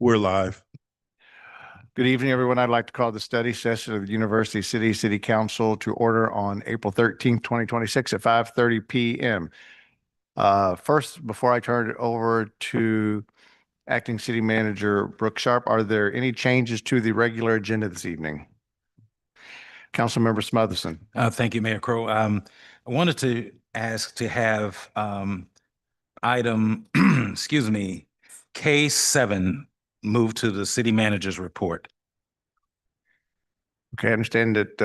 We're live. Good evening, everyone. I'd like to call the study session of the University City Council to order on April 13th, 2026 at 5:30 p.m. First, before I turn it over to Acting City Manager Brooke Sharp, are there any changes to the regular agenda this evening? Councilmember Smotherson. Thank you, Mayor Crow. I wanted to ask to have item, excuse me, K7 moved to the city manager's report. Okay, I understand that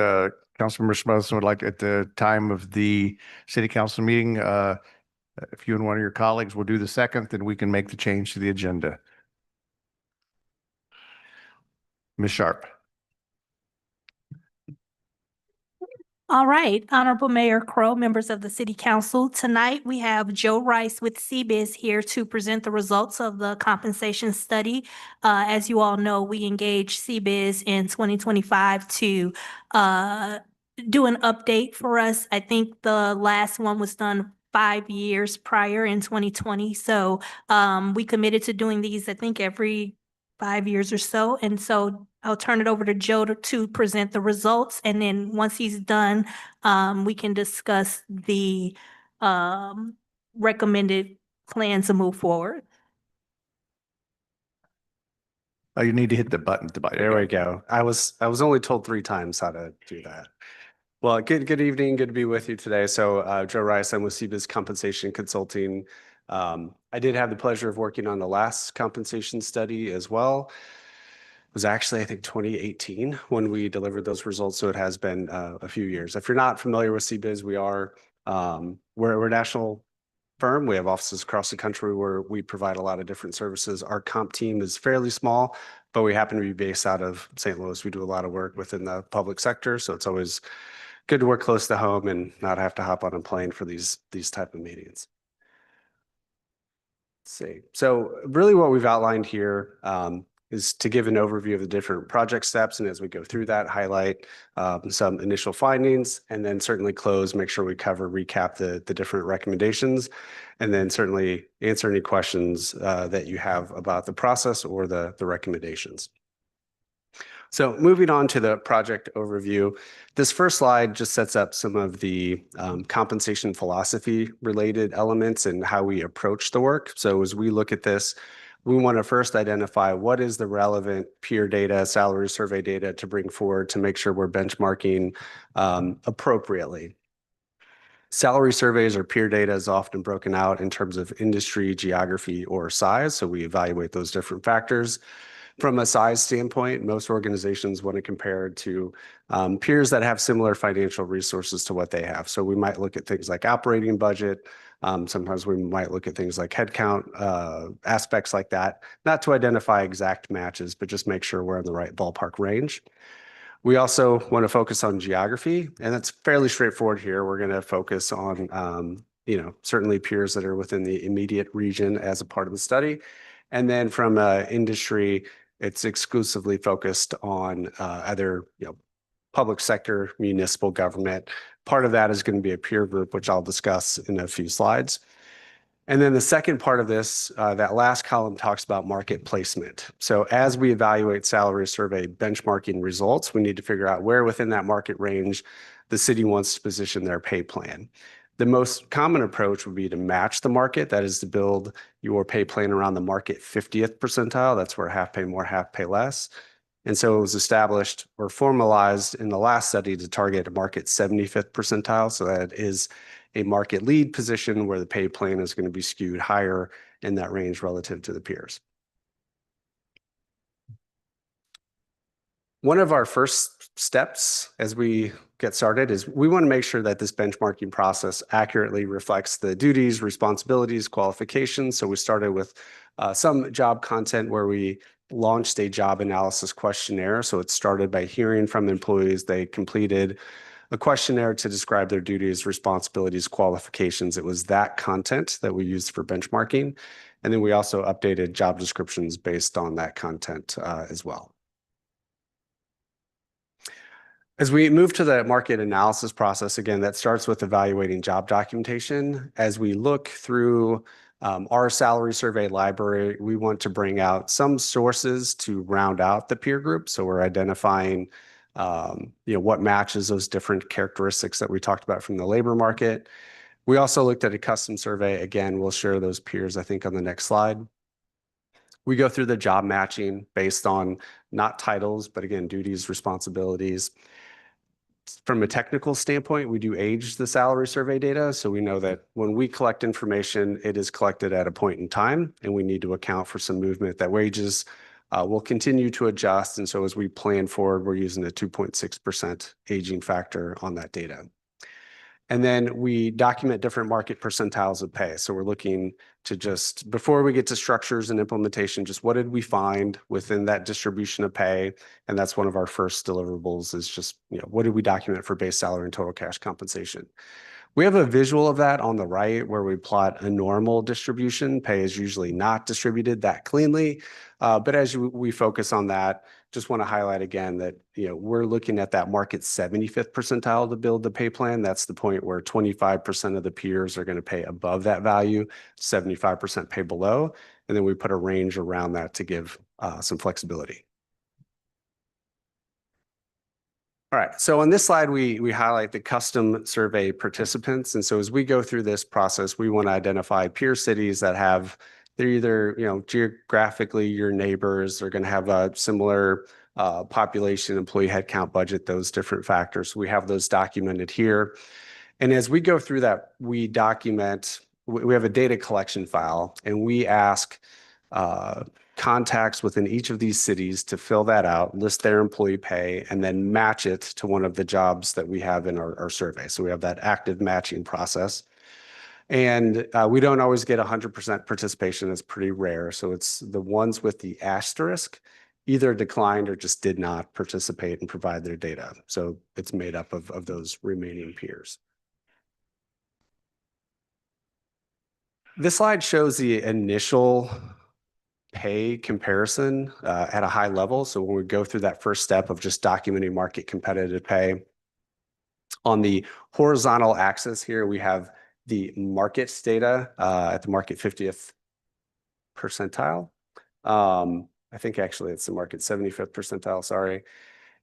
Councilmember Smotherson would like at the time of the city council meeting, if you and one of your colleagues will do the second, then we can make the change to the agenda. Ms. Sharp. All right, Honorable Mayor Crow, members of the City Council. Tonight, we have Joe Rice with CBIZ here to present the results of the compensation study. As you all know, we engaged CBIZ in 2025 to do an update for us. I think the last one was done 5 years prior in 2020. So we committed to doing these, I think, every 5 years or so. And so I'll turn it over to Joe to present the results. And then once he's done, we can discuss the recommended plan to move forward. Oh, you need to hit the button. There we go. I was only told 3 times how to do that. Well, good evening. Good to be with you today. So Joe Rice, I'm with CBIZ Compensation Consulting. I did have the pleasure of working on the last compensation study as well. It was actually, I think, 2018 when we delivered those results. So it has been a few years. If you're not familiar with CBIZ, we're a national firm. We have offices across the country where we provide a lot of different services. Our comp team is fairly small, but we happen to be based out of St. Louis. We do a lot of work within the public sector. So it's always good to work close to home and not have to hop on a plane for these type of meetings. Let's see. So really what we've outlined here is to give an overview of the different project steps. And as we go through that, highlight some initial findings, and then certainly close, make sure we recap the different recommendations, and then certainly answer any questions that you have about the process or the recommendations. So moving on to the project overview, this first slide just sets up some of the compensation philosophy related elements and how we approach the work. So as we look at this, we want to first identify what is the relevant peer data, salary survey data to bring forward to make sure we're benchmarking appropriately. Salary surveys or peer data is often broken out in terms of industry, geography, or size. So we evaluate those different factors. From a size standpoint, most organizations want to compare to peers that have similar financial resources to what they have. So we might look at things like operating budget. Sometimes we might look at things like headcount, aspects like that, not to identify exact matches, but just make sure we're in the right ballpark range. We also want to focus on geography, and that's fairly straightforward here. We're going to focus on, certainly peers that are within the immediate region as a part of the study. And then from industry, it's exclusively focused on either public sector, municipal government. Part of that is going to be a peer group, which I'll discuss in a few slides. And then the second part of this, that last column talks about market placement. So as we evaluate salary survey benchmarking results, we need to figure out where within that market range the city wants to position their pay plan. The most common approach would be to match the market. That is to build your pay plan around the market 50th percentile. That's where half pay more, half pay less. And so it was established or formalized in the last study to target a market 75th percentile. So that is a market lead position where the pay plan is going to be skewed higher in that range relative to the peers. One of our first steps as we get started is we want to make sure that this benchmarking process accurately reflects the duties, responsibilities, qualifications. So we started with some job content where we launched a job analysis questionnaire. So it started by hearing from employees. They completed a questionnaire to describe their duties, responsibilities, qualifications. It was that content that we used for benchmarking. And then we also updated job descriptions based on that content as well. As we move to the market analysis process, again, that starts with evaluating job documentation. As we look through Our salary survey library, we want to bring out some sources to round out the peer group. So we're identifying what matches those different characteristics that we talked about from the labor market. We also looked at a custom survey. Again, we'll share those peers, I think, on the next slide. We go through the job matching based on not titles, but again, duties, responsibilities. From a technical standpoint, we do age the salary survey data. So we know that when we collect information, it is collected at a point in time, and we need to account for some movement that wages will continue to adjust. And so as we plan forward, we're using a 2.6% aging factor on that data. And then we document different market percentiles of pay. So we're looking to just, before we get to structures and implementation, just what did we find within that distribution of pay? And that's one of our first deliverables is just, what did we document for base salary and total cash compensation? We have a visual of that on the right where we plot a normal distribution. Pay is usually not distributed that cleanly. But as we focus on that, just want to highlight again that we're looking at that market 75th percentile to build the pay plan. That's the point where 25% of the peers are going to pay above that value, 75% pay below. And then we put a range around that to give some flexibility. All right, so on this slide, we highlight the custom survey participants. And so as we go through this process, we want to identify peer cities that have, they're either, geographically your neighbors, they're going to have a similar population, employee headcount budget, those different factors. We have those documented here. And as we go through that, we document, we have a data collection file, and we ask contacts within each of these cities to fill that out, list their employee pay, and then match it to one of the jobs that we have in our survey. So we have that active matching process. And we don't always get 100% participation. It's pretty rare. So it's the ones with the asterisk either declined or just did not participate and provide their data. So it's made up of those remaining peers. This slide shows the initial pay comparison at a high level. So when we go through that first step of just documenting market competitive pay, on the horizontal axis here, we have the markets data at the market 50th percentile. I think actually it's the market 75th percentile, sorry.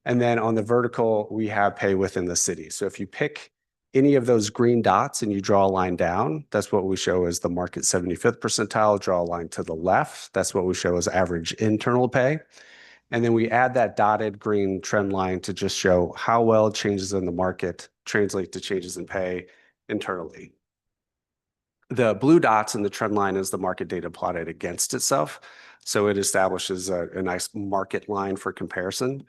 And then on the vertical, we have pay within the city. So if you pick any of those green dots and you draw a line down, that's what we show as the market 75th percentile. Draw a line to the left, that's what we show as average internal pay. And then we add that dotted green trend line to just show how well changes in the market translate to changes in pay internally. The blue dots in the trend line is the market data plotted against itself. So it establishes a nice market line for comparison.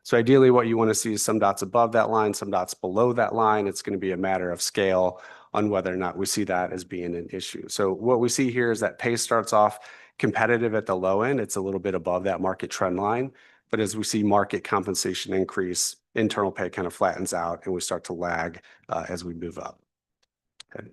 So ideally what you want to see is some dots above that line, some dots below that line. It's going to be a matter of scale on whether or not we see that as being an issue. So what we see here is that pay starts off competitive at the low end. It's a little bit above that market trend line. But as we see market compensation increase, internal pay kind of flattens out and we start to lag as we move up. Okay.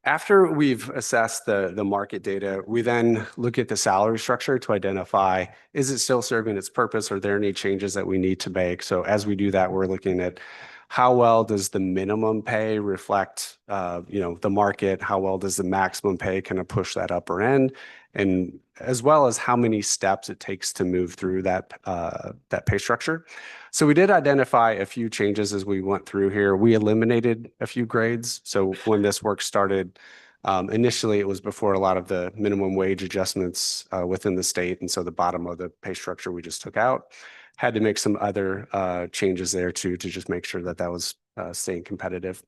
After we've assessed the market data, we then look at the salary structure to identify, is it still serving its purpose? Are there any changes that we need to make? So as we do that, we're looking at how well does the minimum pay reflect the market? How well does the maximum pay kind of push that upper end? And as well as how many steps it takes to move through that pay structure. So we did identify a few changes as we went through here. We eliminated a few grades. So when this work started, initially it was before a lot of the minimum wage adjustments within the state. And so the bottom of the pay structure we just took out. Had to make some other changes there too, to just make sure that that was staying competitive.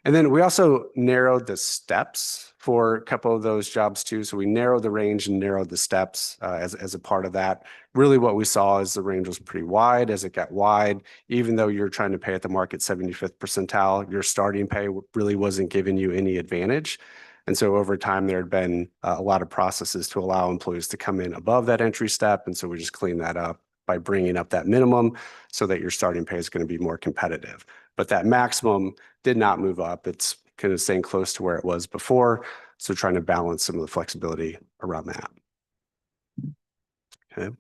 And then we also narrowed the steps for a couple of those jobs too. So we narrowed the range and narrowed the steps as a part of that. Really what we saw is the range was pretty wide. As it got wide, even though you're trying to pay at the market 75th percentile, your starting pay really wasn't giving you any advantage. And so over time, there had been a lot of processes to allow employees to come in above that entry step. And so we just cleaned that up by bringing up that minimum so that your starting pay is going to be more competitive. But that maximum did not move up. It's kind of staying close to where it was before. So trying to balance some of the flexibility around that. Okay.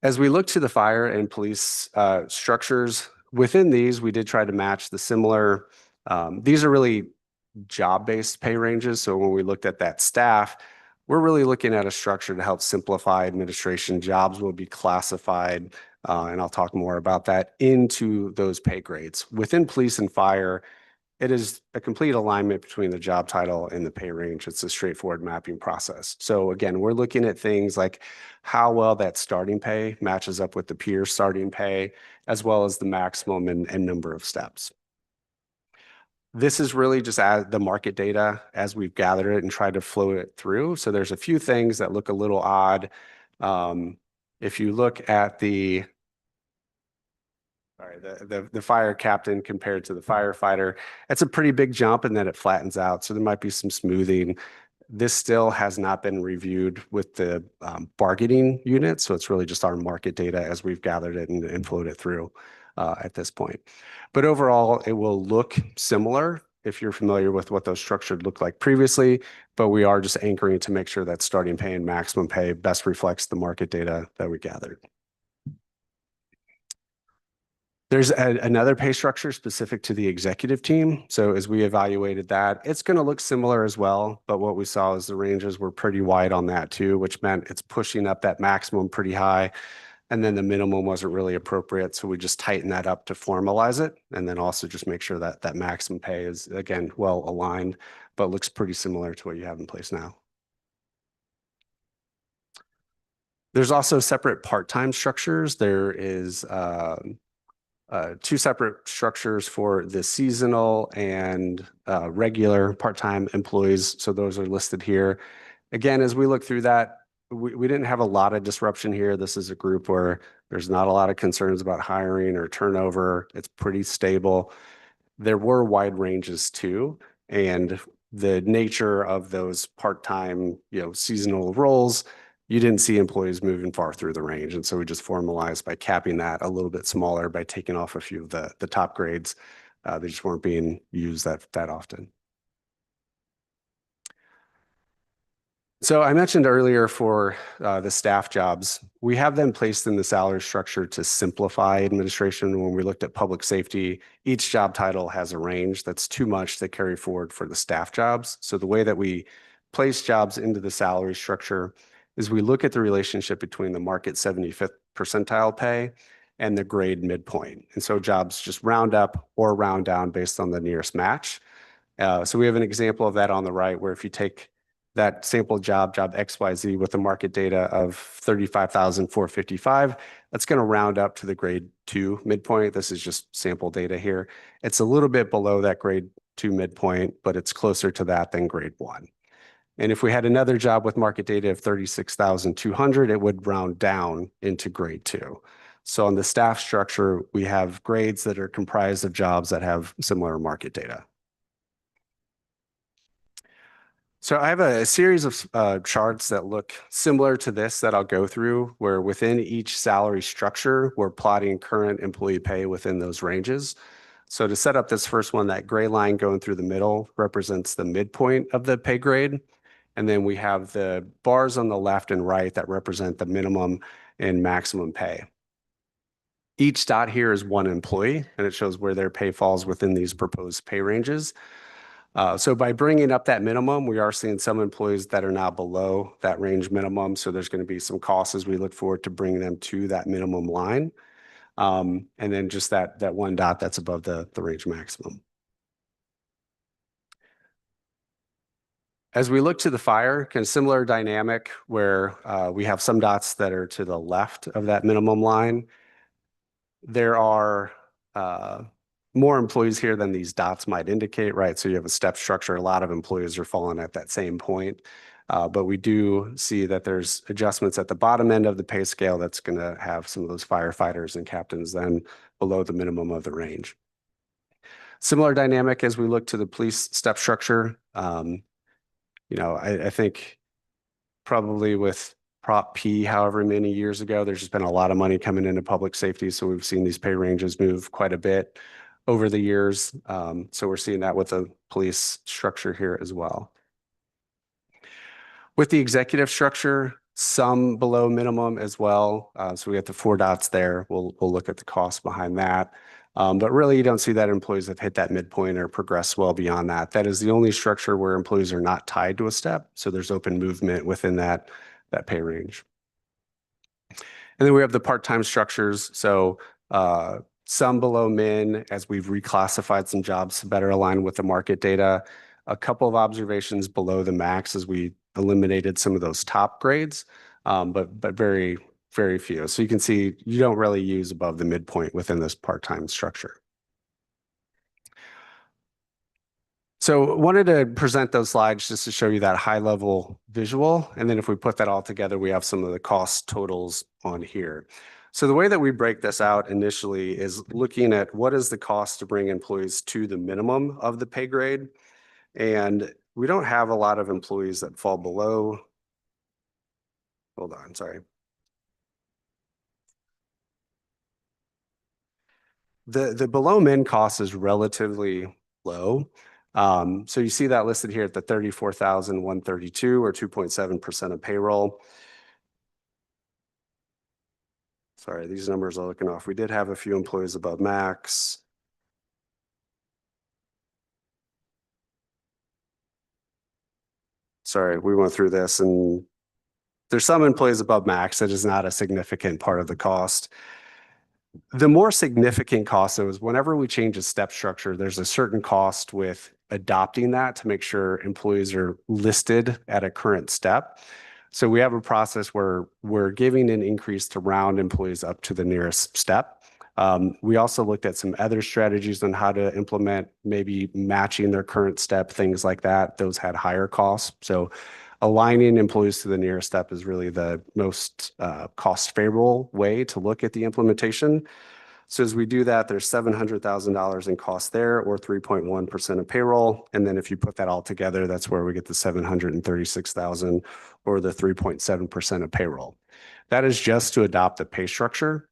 As we look to the fire and police structures, within these, we did try to match the similar, these are really job-based pay ranges. So when we looked at that staff, we're really looking at a structure to help simplify administration. Jobs will be classified, and I'll talk more about that, into those pay grades. Within police and fire, it is a complete alignment between the job title and the pay range. It's a straightforward mapping process. So again, we're looking at things like how well that starting pay matches up with the peer starting pay, as well as the maximum and number of steps. This is really just the market data as we've gathered it and tried to flow it through. So there's a few things that look a little odd. If you look at the fire captain compared to the firefighter, that's a pretty big jump, and then it flattens out. So there might be some smoothing. This still has not been reviewed with the bargaining unit. So it's really just our market data as we've gathered it and flowed it through at this point. But overall, it will look similar if you're familiar with what those structures looked like previously, but we are just anchoring to make sure that starting pay and maximum pay best reflects the market data that we gathered. There's another pay structure specific to the executive team. So as we evaluated that, it's going to look similar as well. But what we saw is the ranges were pretty wide on that too, which meant it's pushing up that maximum pretty high. And then the minimum wasn't really appropriate. So we just tighten that up to formalize it. And then also just make sure that that maximum pay is, again, well aligned, but looks pretty similar to what you have in place now. There's also separate part-time structures. There is two separate structures for the seasonal and regular part-time employees. So those are listed here. Again, as we look through that, we didn't have a lot of disruption here. This is a group where there's not a lot of concerns about hiring or turnover. It's pretty stable. There were wide ranges too, and the nature of those part-time, seasonal roles, you didn't see employees moving far through the range. And so we just formalized by capping that a little bit smaller by taking off a few of the top grades. They just weren't being used that often. So I mentioned earlier for the staff jobs, we have them placed in the salary structure to simplify administration. When we looked at public safety, each job title has a range that's too much to carry forward for the staff jobs. So the way that we place jobs into the salary structure is we look at the relationship between the market 75th percentile pay and the grade midpoint. And so jobs just round up or round down based on the nearest match. So we have an example of that on the right, where if you take that sample job XYZ with the market data of 35,455, that's going to round up to the grade 2 midpoint. This is just sample data here. It's a little bit below that grade 2 midpoint, but it's closer to that than grade 1. And if we had another job with market data of 36,200, it would round down into grade 2. So on the staff structure, we have grades that are comprised of jobs that have similar market data. So I have a series of charts that look similar to this that I'll go through, where within each salary structure, we're plotting current employee pay within those ranges. So to set up this first one, that gray line going through the middle represents the midpoint of the pay grade. And then we have the bars on the left and right that represent the minimum and maximum pay. Each dot here is one employee, and it shows where their pay falls within these proposed pay ranges. So by bringing up that minimum, we are seeing some employees that are now below that range minimum. So there's going to be some costs as we look forward to bringing them to that minimum line. And then just that one dot that's above the range maximum. As we look to the fire, kind of similar dynamic where we have some dots that are to the left of that minimum line. There are more employees here than these dots might indicate, right? So you have a step structure. A lot of employees are falling at that same point. But we do see that there's adjustments at the bottom end of the pay scale that's going to have some of those firefighters and captains then below the minimum of the range. Similar dynamic as we look to the police step structure. I think probably with Prop P, however many years ago, there's just been a lot of money coming into public safety. So we've seen these pay ranges move quite a bit over the years. So we're seeing that with the police structure here as well. With the executive structure, some below minimum as well. So we have the 4 dots there. We'll look at the cost behind that. But really, you don't see that employees have hit that midpoint or progressed well beyond that. That is the only structure where employees are not tied to a step. So there's open movement within that pay range. And then we have the part-time structures. So some below min as we've reclassified some jobs to better align with the market data. A couple of observations below the max as we eliminated some of those top grades, but very, very few. So you can see you don't really use above the midpoint within this part-time structure. So wanted to present those slides just to show you that high level visual. And then if we put that all together, we have some of the cost totals on here. So the way that we break this out initially is looking at what is the cost to bring employees to the minimum of the pay grade. And we don't have a lot of employees that fall below. Hold on, sorry. The below min cost is relatively low. So you see that listed here at the 34,132 or 2.7% of payroll. Sorry, these numbers are looking off. We did have a few employees above max. Sorry, we went through this and there's some employees above max. That is not a significant part of the cost. The more significant cost is whenever we change a step structure, there's a certain cost with adopting that to make sure employees are listed at a current step. So we have a process where we're giving an increase to round employees up to the nearest step. We also looked at some other strategies on how to implement maybe matching their current step, things like that. Those had higher costs. So aligning employees to the nearest step is really the most cost favorable way to look at the implementation. So as we do that, there's $700,000 in cost there or 3.1% of payroll. And then if you put that all together, that's where we get the $736,000 or the 3.7% of payroll. That is just to adopt the pay structure.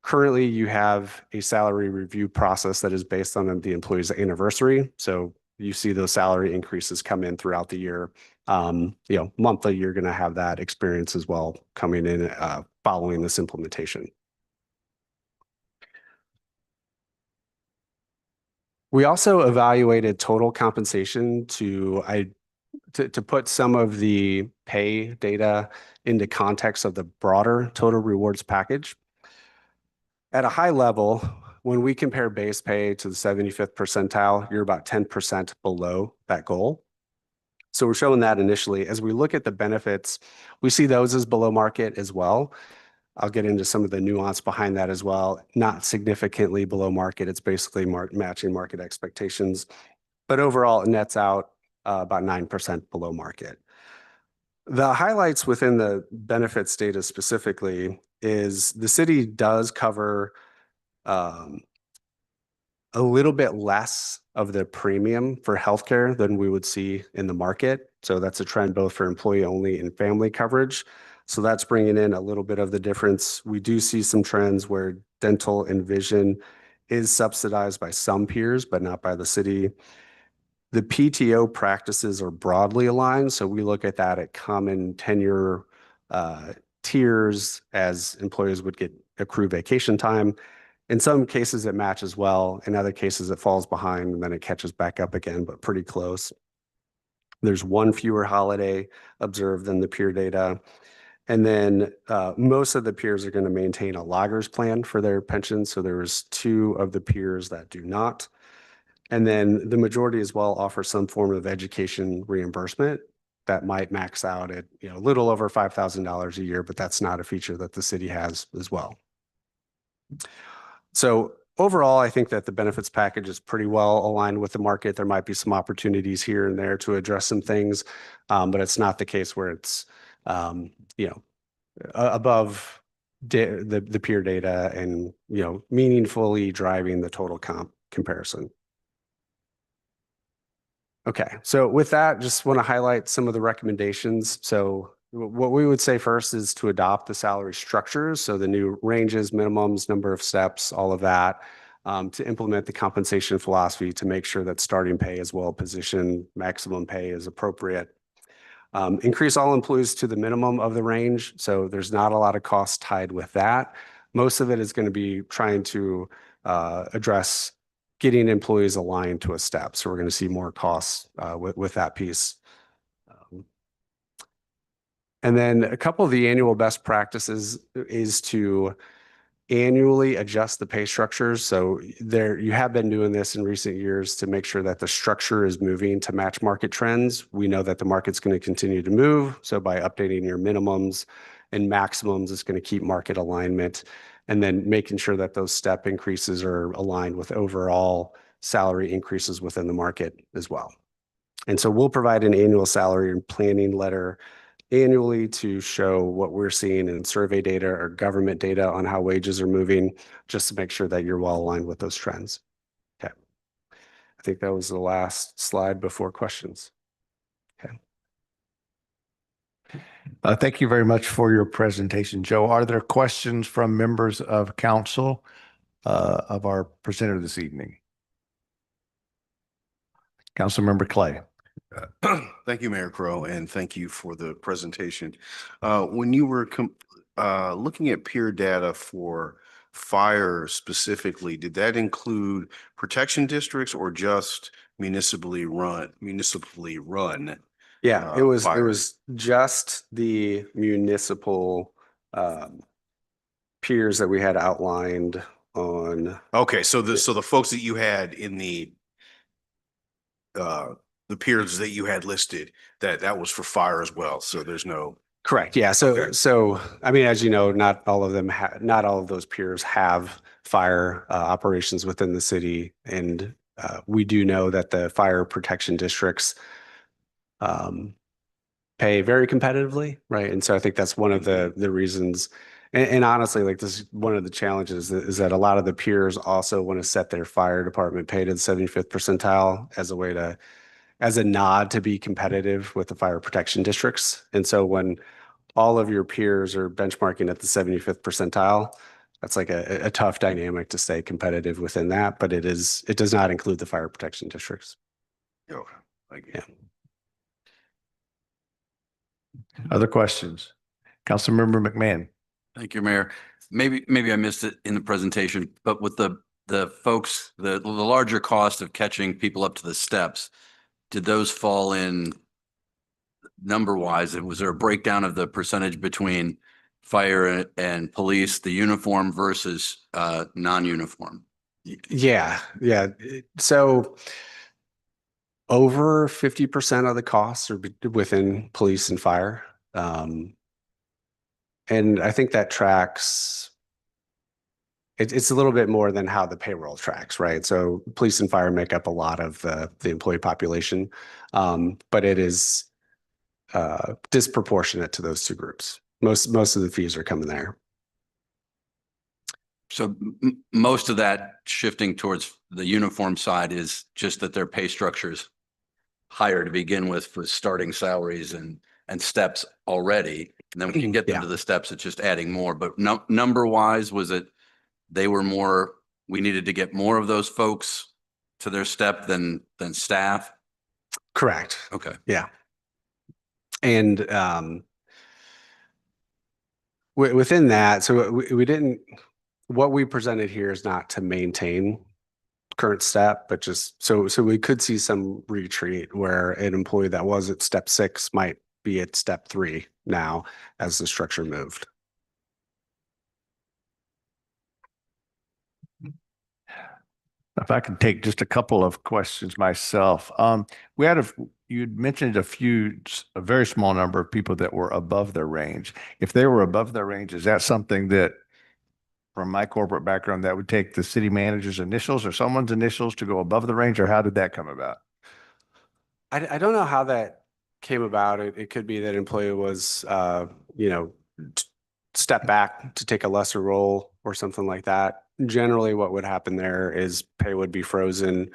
Currently, you have a salary review process that is based on the employee's anniversary. So you see those salary increases come in throughout the year. Monthly, you're going to have that experience as well coming in following this implementation. We also evaluated total compensation to put some of the pay data into context of the broader total rewards package. At a high level, when we compare base pay to the 75th percentile, you're about 10% below that goal. So we're showing that initially. As we look at the benefits, we see those as below market as well. I'll get into some of the nuance behind that as well. Not significantly below market. It's basically matching market expectations. But overall, it nets out about 9% below market. The highlights within the benefits data specifically is the city does cover a little bit less of the premium for healthcare than we would see in the market. So that's a trend both for employee only and family coverage. So that's bringing in a little bit of the difference. We do see some trends where dental and vision is subsidized by some peers, but not by the city. The PTO practices are broadly aligned. So we look at that at common tenure tiers as employees would get accrued vacation time. In some cases, it matches well. In other cases, it falls behind and then it catches back up again, but pretty close. There's one fewer holiday observed than the peer data. And then most of the peers are going to maintain a loggers plan for their pension. So there's 2 of the peers that do not. And then the majority as well offer some form of education reimbursement that might max out at a little over $5,000 a year, but that's not a feature that the city has as well. So overall, I think that the benefits package is pretty well aligned with the market. There might be some opportunities here and there to address some things, but it's not the case where it's above the peer data and meaningfully driving the total comp comparison. Okay, so with that, just want to highlight some of the recommendations. So what we would say first is to adopt the salary structures. So the new ranges, minimums, number of steps, all of that, to implement the compensation philosophy to make sure that starting pay is well positioned, maximum pay is appropriate. Increase all employees to the minimum of the range. So there's not a lot of cost tied with that. Most of it is going to be trying to address getting employees aligned to a step. So we're going to see more costs with that piece. And then a couple of the annual best practices is to annually adjust the pay structures. So there, you have been doing this in recent years to make sure that the structure is moving to match market trends. We know that the market's going to continue to move. So by updating your minimums and maximums, it's going to keep market alignment, and then making sure that those step increases are aligned with overall salary increases within the market as well. And so we'll provide an annual salary and planning letter annually to show what we're seeing in survey data or government data on how wages are moving, just to make sure that you're well aligned with those trends. Okay. I think that was the last slide before questions. Okay. Thank you very much for your presentation, Joe. Are there questions from members of council of our presenter this evening? Councilmember Clay. Thank you, Mayor Crowe, and thank you for the presentation. When you were looking at peer data for fire specifically, did that include protection districts or just municipally run? Yeah, it was Fires. just the municipal peers that we had outlined on. Okay, so the folks that you had in the peers that you had listed, that was for fire as well. So there's no. Correct. Yeah. So, Okay. I mean, as you know, not all of those peers have fire operations within the city. And we do know that the fire protection districts pay very competitively, right? And so I think that's one of the reasons. And honestly, like, this is one of the challenges is that a lot of the peers also want to set their fire department pay to the 75th percentile as a way to, as a nod to be competitive with the fire protection districts. And so when all of your peers are benchmarking at the 75th percentile, that's like a tough dynamic to stay competitive within that, but it does not include the fire protection districts. Okay. Thank you. Yeah. Other questions? Councilmember McMahon. Thank you, Mayor. Maybe I missed it in the presentation, but with the folks, the larger cost of catching people up to the steps, did those fall in number wise? Was there a breakdown of the percentage between fire and police, the uniform versus non-uniform? Yeah. So over 50% of the costs are within police and fire. And I think that tracks, it's a little bit more than how the payroll tracks, right? So police and fire make up a lot of the employee population, but it is disproportionate to those two groups. Most of the fees are coming there. So most of that shifting towards the uniform side is just that their pay structures higher to begin with for starting salaries and steps already. And then when you get them to the steps, it's just adding more. But number wise, was it they were more, we needed to get more of those folks to their step than staff? Correct. Okay. Yeah. And within that, so we didn't, what we presented here is not to maintain current step, but just so we could see some retreat where an employee that was at step 6 might be at step 3 now as the structure moved. If I could take just a couple of questions myself. You'd mentioned a very small number of people that were above their range. If they were above their range, is that something that, from my corporate background, that would take the city manager's initials or someone's initials to go above the range, or how did that come about? I don't know how that came about. It could be that employee was, step back to take a lesser role or something like that. Generally, what would happen there is pay would be frozen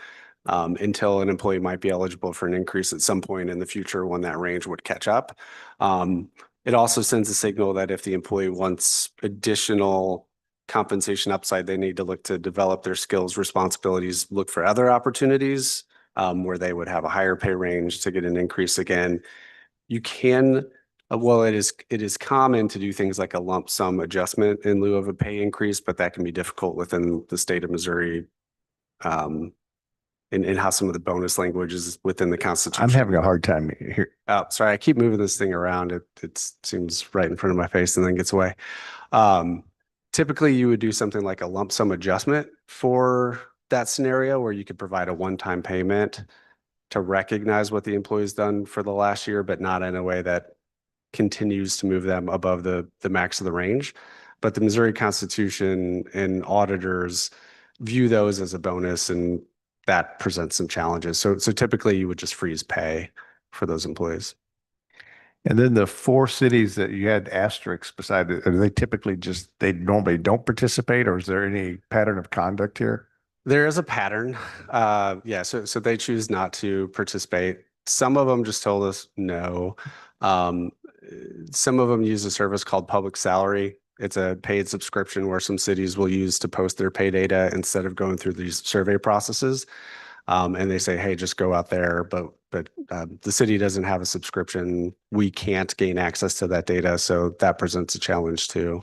until an employee might be eligible for an increase at some point in the future when that range would catch up. It also sends a signal that if the employee wants additional compensation upside, they need to look to develop their skills, responsibilities, look for other opportunities where they would have a higher pay range to get an increase again. You can Well, it is common to do things like a lump sum adjustment in lieu of a pay increase, but that can be difficult within the state of Missouri. In how some of the bonus language is within the Constitution. I'm having a hard time here. Oh, sorry, I keep moving this thing around. It seems right in front of my face and then gets away. Typically, you would do something like a lump sum adjustment for that scenario where you could provide a one-time payment to recognize what the employee's done for the last year, but not in a way that continues to move them above the max of the range. But the Missouri Constitution and auditors view those as a bonus, and that presents some challenges. So typically you would just freeze pay for those employees. And then the 4 cities that you had asterisks beside it, are they typically they normally don't participate, or is there any pattern of conduct here? There is a pattern. Yeah, so they choose not to participate. Some of them just told us no. Some of them use a service called Public Salary. It's a paid subscription where some cities will use to post their pay data instead of going through these survey processes. And they say, hey, just go out there. But the city doesn't have a subscription. We can't gain access to that data. So that presents a challenge too.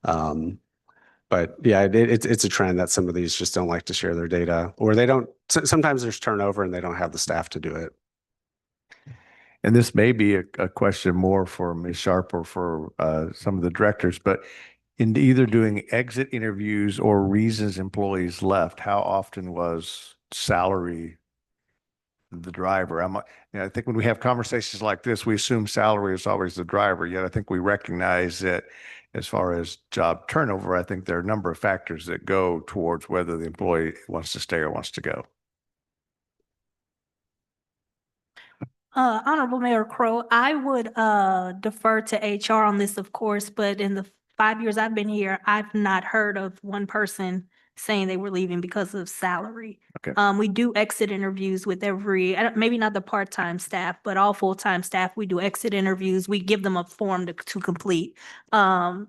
But yeah, it's a trend that some of these just don't like to share their data, or they don't. Sometimes there's turnover and they don't have the staff to do it. And this may be a question more for Ms. Sharp or for some of the directors, but in either doing exit interviews or reasons employees left, how often was salary the driver? I think when we have conversations like this, we assume salary is always the driver. Yet I think we recognize that as far as job turnover, I think there are a number of factors that go towards whether the employee wants to stay or wants to go. Honorable Mayor Crowe, I would defer to HR on this, of course, but in the 5 years I've been here, I've not heard of one person saying they were leaving because of salary. Okay. We do exit interviews with maybe not the part-time staff, but all full-time staff. We do exit interviews. We give them a form to complete. Just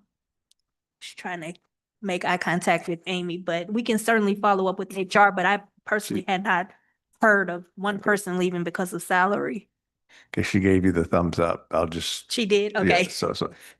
trying to make eye contact with Amy, but we can certainly follow up with HR, but I personally had not heard of one person leaving because of salary. Okay, she gave you the thumbs up. She did? Yeah, Okay. so,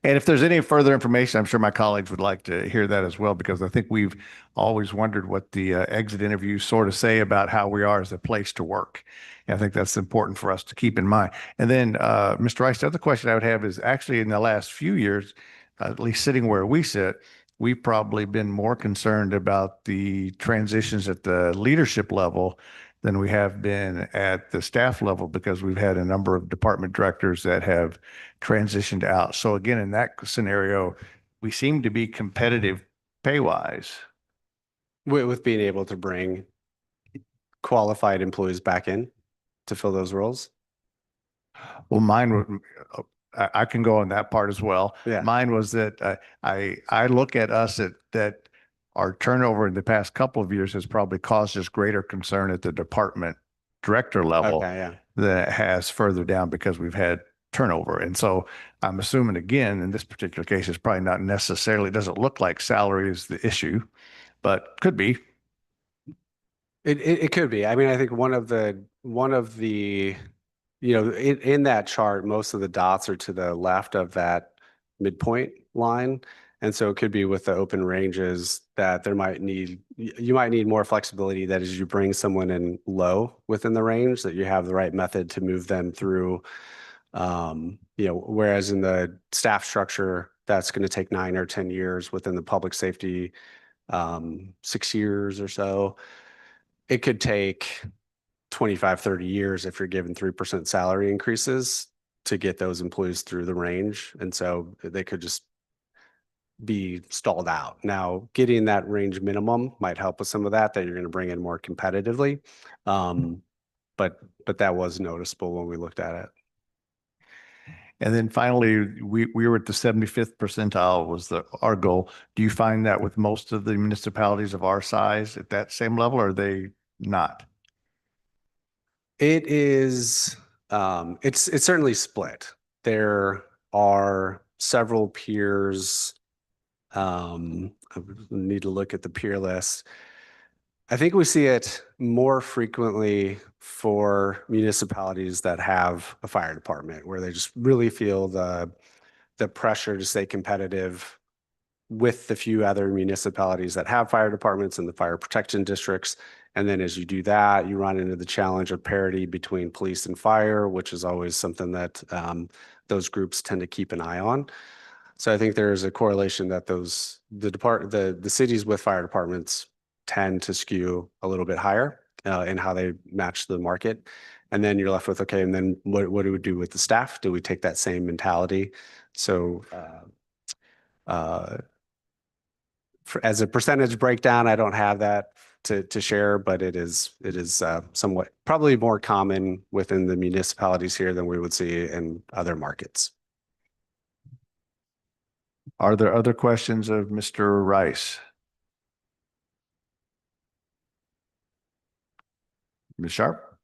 and if there's any further information, I'm sure my colleagues would like to hear that as well, because I think we've always wondered what the exit interviews sort of say about how we are as a place to work. And I think that's important for us to keep in mind. And then, Mr. Rice, the other question I would have is actually in the last few years, at least sitting where we sit, we've probably been more concerned about the transitions at the leadership level than we have been at the staff level, because we've had a number of department directors that have transitioned out. So again, in that scenario, we seem to be competitive pay-wise. With being able to bring qualified employees back in to fill those roles. Well, mine would, I can go on that part as well. Yeah. Mine was that I look at us that our turnover in the past couple of years has probably caused us greater concern at the department director level Okay, yeah. than it has further down, because we've had turnover. And so I'm assuming, again, in this particular case, it's probably not necessarily, it doesn't look like salary is the issue, but could be. It could be. I mean, I think one of the, in that chart, most of the dots are to the left of that midpoint line. And so it could be with the open ranges that you might need more flexibility, that as you bring someone in low within the range, that you have the right method to move them through. Whereas in the staff structure, that's going to take 9 or 10 years. Within the public safety, 6 years or so. It could take 25, 30 years if you're given 3% salary increases to get those employees through the range. And so they could just be stalled out. Now, getting that range minimum might help with some of that you're going to bring in more competitively. But that was noticeable when we looked at it. And then finally, we were at the 75th percentile was our goal. Do you find that with most of the municipalities of our size at that same level, or are they not? It is, it's certainly split. There are several peers. I need to look at the peer list. I think we see it more frequently for municipalities that have a fire department where they just really feel the pressure to stay competitive with the few other municipalities that have fire departments and the fire protection districts. And then as you do that, you run into the challenge of parity between police and fire, which is always something that those groups tend to keep an eye on. So I think there is a correlation that the cities with fire departments tend to skew a little bit higher in how they match the market. And then you're left with, okay, and then what do we do with the staff? Do we take that same mentality? So as a percentage breakdown, I don't have that to share, but it is somewhat probably more common within the municipalities here than we would see in other markets. Are there other questions of Mr. Rice? Ms. Sharp?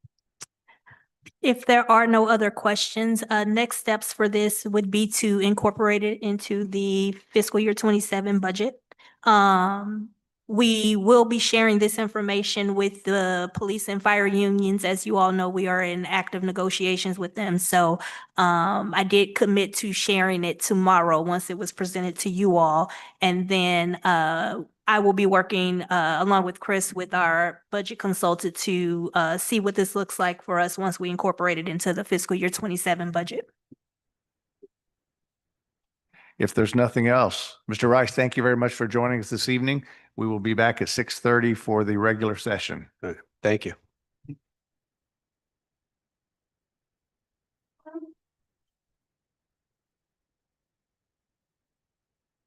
If there are no other questions, next steps for this would be to incorporate it into the fiscal year 27 budget. We will be sharing this information with the police and fire unions. As you all know, we are in active negotiations with them. So I did commit to sharing it tomorrow once it was presented to you all. And then I will be working along with Chris with our budget consultant to see what this looks like for us once we incorporate it into the fiscal year 27 budget. If there's nothing else, Mr. Rice, thank you very much for joining us this evening. We will be back at 6:30 for the regular session. Thank you.